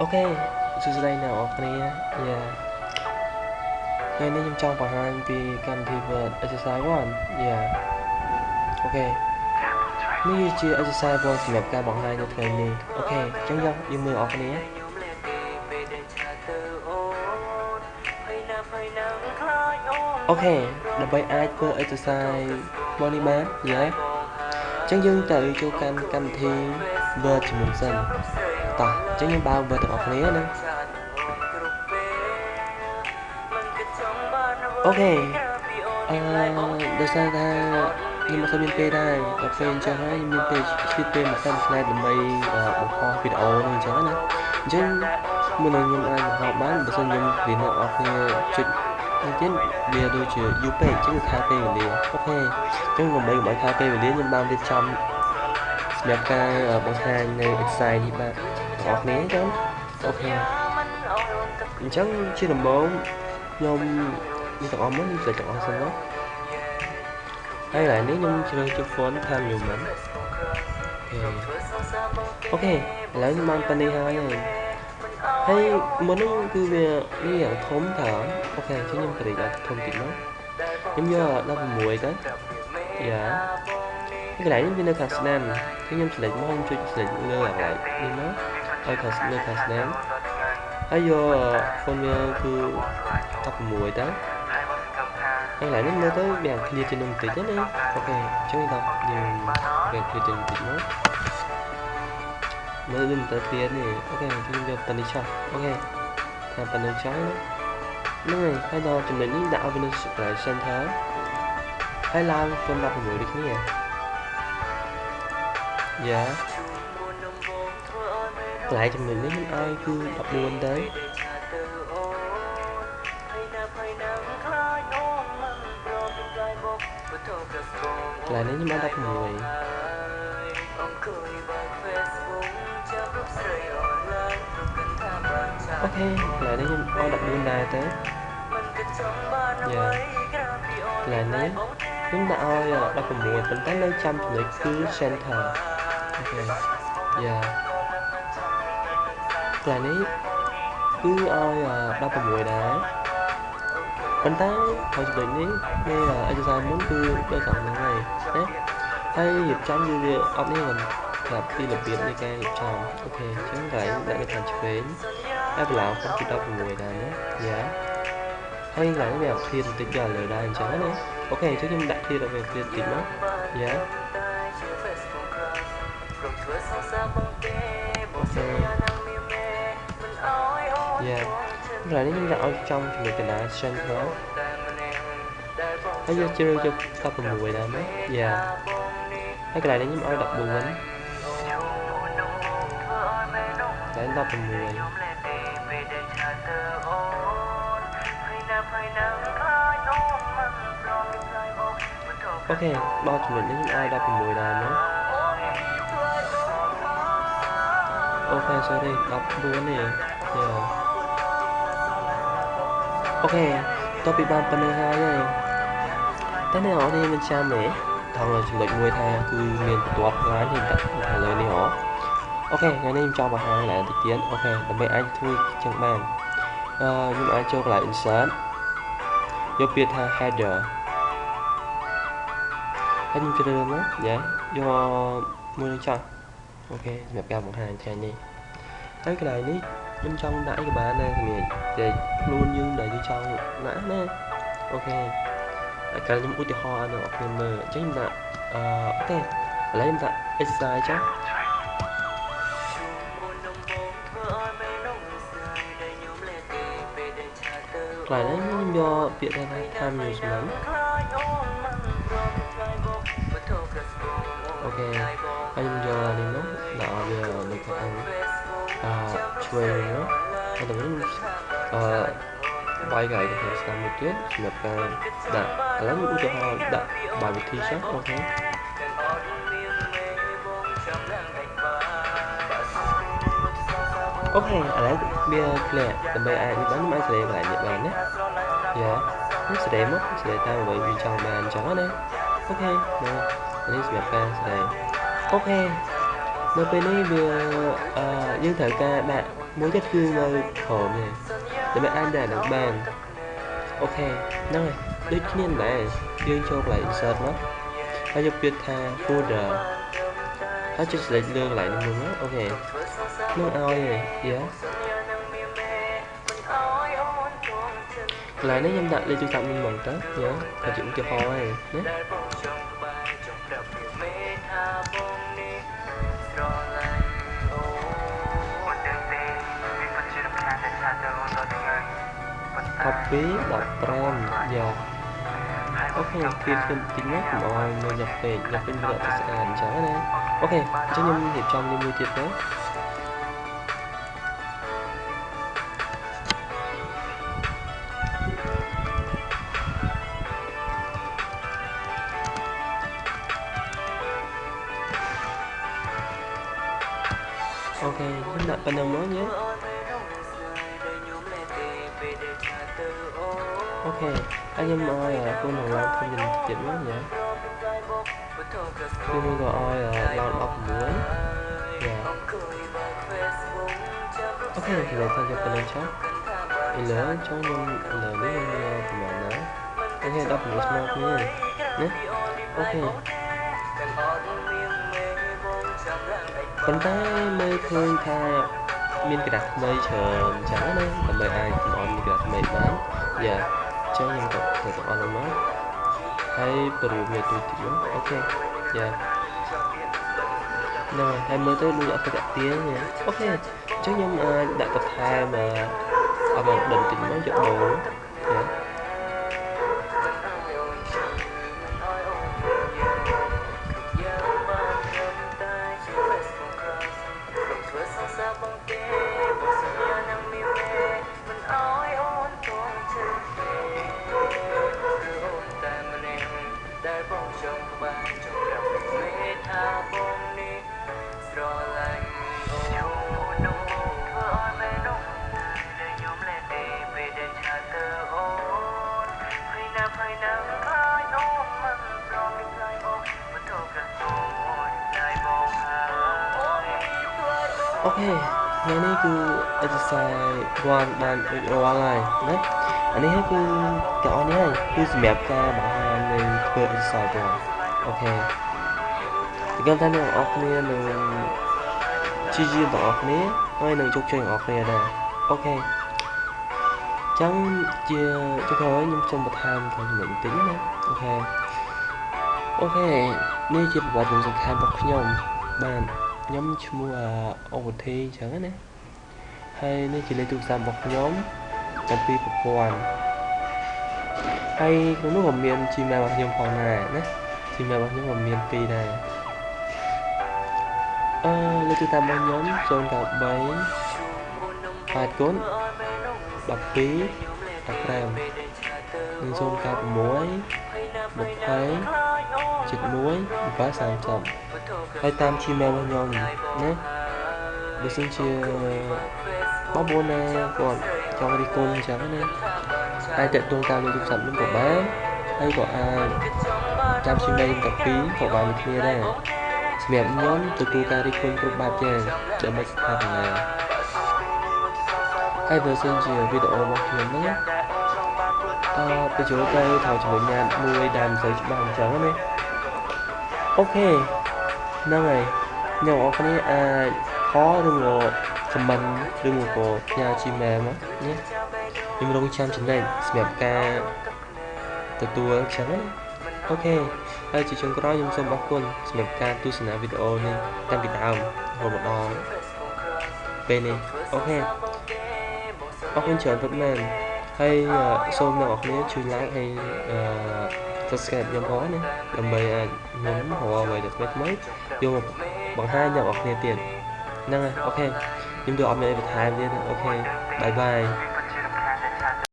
Ok, sự đây nào ở đây yeah. Ngày nay trong bài hai vì cầm thì vợt exercise one yeah. Ok,นี่คือ exercise บนสำหรับการบอกให้ในថ្ងៃនេះអូខេចឹងយើងមើលអស់គ្នាអូខេដើម្បីអាចធ្វើ exercise របស់នេះបានយេចឹងយើងត្រូវចូលកាន់កម្មវិធី Word ជាមុនសិនតោះចឹងយើងបើក Word ទាំងអស់គ្នាណាអូខេដោយសារថាខ្ញុំមិនសូវមានពេលដែរដល់ពេលអញ្ចឹងហើយខ្ញុំមានពេលឆ្លៀតពេលមកតាមស្លាយដើម្បីបង្ហោះវីដេអូនេះអញ្ចឹងណាអញ្ចឹងមុននឹងខ្ញុំអាចបង្ហោះបានបើសិនខ្ញុំរៀនអ្នកនរគ្នាចុចនេះទៀតវាដូចជាយូរពេកអញ្ចឹងខាតពេលវេលាអូខេអញ្ចឹងដើម្បីកុំឲ្យខាតពេលវេលាខ្ញុំបានរៀបចំសម្រាប់ការបង្ហាញនៅ exercise នេះបាទបងប្អូនអញ្ចឹងអូខេអញ្ចឹងជាដំបូងខ្ញុំនេះទាំងអស់មកខ្ញុំចុចទាំងអស់សិនមកហើយឡើយនេះខ្ញុំជ្រើសយក font Times New Roman អូខេឥឡូវខ្ញុំបានប៉ុណ្ណេះហើយមុននោះគឺវានេះយ៉ាងធំតើអូខេអញ្ចឹងខ្ញុំប្រេកឲ្យធំតិចមកខ្ញុំយក16ទៅយ៉ាហើយកន្លែងនេះវានៅខាងស្ដាំខ្ញុំ select មកខ្ញុំចុច select លើកន្លែងនេះមកឲ្យខាងនៅខាងស្ដាំហើយយក font វាគឺ16ទៅហើយកន្លែងនេះមើលទៅវាឃ្លាជាងបន្តិចណាអូខេអញ្ចឹងដល់យើងវាឃ្លាជាងបន្តិចមកមើលមិនទៅឃ្លានេះអូខេខ្ញុំយកប៉ុណ្ណេះចុះអូខេថាប៉ុណ្ណេះចុះហ្នឹងហើយដល់ចំណុចនេះដាក់ឲ្យវានៅ center ហើយឡើង font 16ដូចគ្នាយ៉ាកន្លែងចំណុចនេះខ្ញុំឲ្យគឺ14ទៅកន្លែងនេះខ្ញុំឲ្យ16អូខេកន្លែងនេះខ្ញុំឲ្យ14ដែរទៅយ៉ាកន្លែងនេះខ្ញុំដាក់ឲ្យ16ប៉ុន្តែនៅចាំចំណុចគឺ center អូខេយ៉ាកន្លែងនេះគឺឲ្យ16ដែរប៉ុន្តែហើយចំណុចនេះវា exercise មុនគឺដូចខាងហ្នឹងហើយណាហើយរៀបចំវាអត់នេះមិនប្រាប់ពីរបៀបនៃការរៀបចំអូខេអញ្ចឹងកន្លែងដាក់នៅខាងឆ្វេងហើយបន្លងខ្ញុំគឺ16ដែរណាយ៉ាហើយកន្លែងនេះវាឃ្លាបន្តិចយកលើដែរអញ្ចឹងណាអូខេអញ្ចឹងខ្ញុំដាក់ឃ្លាដល់វាឃ្លាបន្តិចមកយ៉ាអូខេយ៉ាកន្លែងនេះខ្ញុំដាក់ឲ្យចំចំណុចកណ្ដាល center ហើយយកជ្រើសយក16ដែរណាយ៉ាហើយកន្លែងនេះខ្ញុំឲ្យ14កន្លែង16អូខេដល់ចំណុចនេះខ្ញុំឲ្យ16ដែរណាអូខេ sorry 14នេះយ៉ាអូខេតោះពីបានប៉ុណ្្នេះហើយតែអ្នកនរនេះមិនចាំទេថងចំណុចមួយថាគឺមានបន្ទាត់ខ្លាំងនេះដាក់ខាងលើនេះហ៎អូខេថ្ងៃនេះខ្ញុំចង់បង្ហាញឡើងតិចទៀតអូខេដើម្បីអាចធ្វើចឹងបានខ្ញុំអាចចូលកន្លែង insert យកពាក្យថា header ហើយខ្ញុំជ្រើសមកយ៉ាយកមួយនឹងចោះអូខេសម្រាប់ការបង្ហាញថ្ងៃនេះហើយកន្លែងនេះខ្ញុំចង់ដាក់អីក៏បានដែរសម្រាប់តែខ្លួនយើងដែលយើងចង់ដាក់ណាអូខេហើយកាលខ្ញុំឧទាហរណ៍ឲ្យអ្នកនរមើលអញ្ចឹងខ្ញុំដាក់អូខេឥឡូវខ្ញុំដាក់ exercise ចុះកន្លែងនេះខ្ញុំយកពាក្យថា time management អូខេហើយខ្ញុំយកនេះមកដាក់ឲ្យវានៅខាងឆ្វេងណាហើយដល់នេះបាយកាយទៅស្ដាំមួយទៀតសម្រាប់ការដាក់ឥឡូវឧទាហរណ៍ដាក់បាយវិធីចុះអូខេអូខេឥឡូវវាធ្លាក់ដើម្បីអាចនេះបានខ្ញុំអាចសេរីកន្លែងនេះបានណាយ៉ានេះសេរីមកសេរីតាមអ្វីវាចង់បានអញ្ចឹងណាអូខេនេះសម្រាប់ការសេរីអូខេនៅពេលនេះវាយើងត្រូវការដាក់ mỗi chất cứ nơi thở này để mấy anh đã được bàn ok nói rồi đích nhiên này dương cho lại insert nó hay cho biết tha folder hay cho lại lương lại luôn á ok nó ao này yeah lại nếu nhâm đặt lên trung tâm mình mong tới nhớ phải chịu cho ho này nhé copy đọc brand giờ ok khi phân tính nhất của mọi người nhập về vợ sẽ làm chó này ok cho nhâm hiệp trong như tiệt đó ok chúng ta bên đầu mới nhé ok anh em ơi cô nào làm thông tin tiện quá nhỉ tôi mua gọi làm bọc muối ok thì lại thay cho phần chat thì lớn cho nhân lớn với của bạn nữa ok đọc một small nhé ok còn cái mê thương tha miên cái đặt mây chờ trắng đấy còn mời ai cũng on cái đặt mây bán dạ cho nhân tộc thể tộc on nó hay bự về tụi tiểu ok dạ rồi hay mới tới lưu phải đặt tiếng nha ok chứ nhưng đặt tập hai mà ở một định tình mới chọn đồ dạ ok ngày nay cứ exercise one ban online đấy anh ấy cứ cái này cứ map ca bảo hàng nên cứ exercise rồi ok thì các bạn đang off này nên chi bảo off này hay nên chụp chơi off này đây ok chẳng chia cho thôi nhưng trong một tham còn mình tính nữa ok okนี่ជាប្រវត្តិសំខាន់របស់ខ្ញុំបាទខ្ញុំឈ្មោះអូធីអញ្ចឹងណាហើយនេះជាលេខទូរស័ព្ទរបស់ខ្ញុំតាំងពីប្រព័ន្ធហើយក្នុងនោះក៏មាន Gmail របស់ខ្ញុំផងដែរណា Gmail របស់ខ្ញុំក៏មាន2ដែរលេខទូរស័ព្ទរបស់ខ្ញុំ093 8គុណ12 15និង096 20 71 và 30ហើយតាម Gmail របស់ខ្ញុំណាបើសិនជាបងប្អូនណាគាត់ចង់រិះគន់អញ្ចឹងណាអាចតាក់ទងតាមលេខទូរស័ព្ទខ្ញុំក៏បានហើយក៏អាចតាម Gmail ទាំងពីរក៏បានគ្នាដែរសម្រាប់ខ្ញុំទទួលការរិះគន់គ្រប់បែបយ៉ាងដើម្បីស្ថាបនាហើយបើសិនជាវីដេអូរបស់ខ្ញុំហ្នឹងបញ្ចូលទៅថតជាមួយញ៉ាំមួយដែលមិនសូវច្បាស់អញ្ចឹងណាអូខេហ្នឹងហើយអ្នកនរគ្នាអាចខលឬក៏ comment ឬក៏ផ្ញើ Gmail មកណាខ្ញុំរងចាំចំណេញសម្រាប់ការទទួលអញ្ចឹងណាអូខេហើយជាចុងក្រោយខ្ញុំសូមអរគុណសម្រាប់ការទស្សនាវីដេអូនេះតាំងពីដើមរហូតមកដល់ពេលនេះអូខេអរគុណច្រើនពិតមែនហើយសូមអ្នកនរគ្នាជួយ like ហើយsubscribe ខ្ញុំផងណាដើម្បីអាចខ្ញុំរកអ្វីដែលថ្មីយកមកបង្ហាញអ្នកនរគ្នាទៀតហ្នឹងហើយអូខេខ្ញុំទៅអត់មានអីបន្ថែមទៀតអូខេបាយបាយ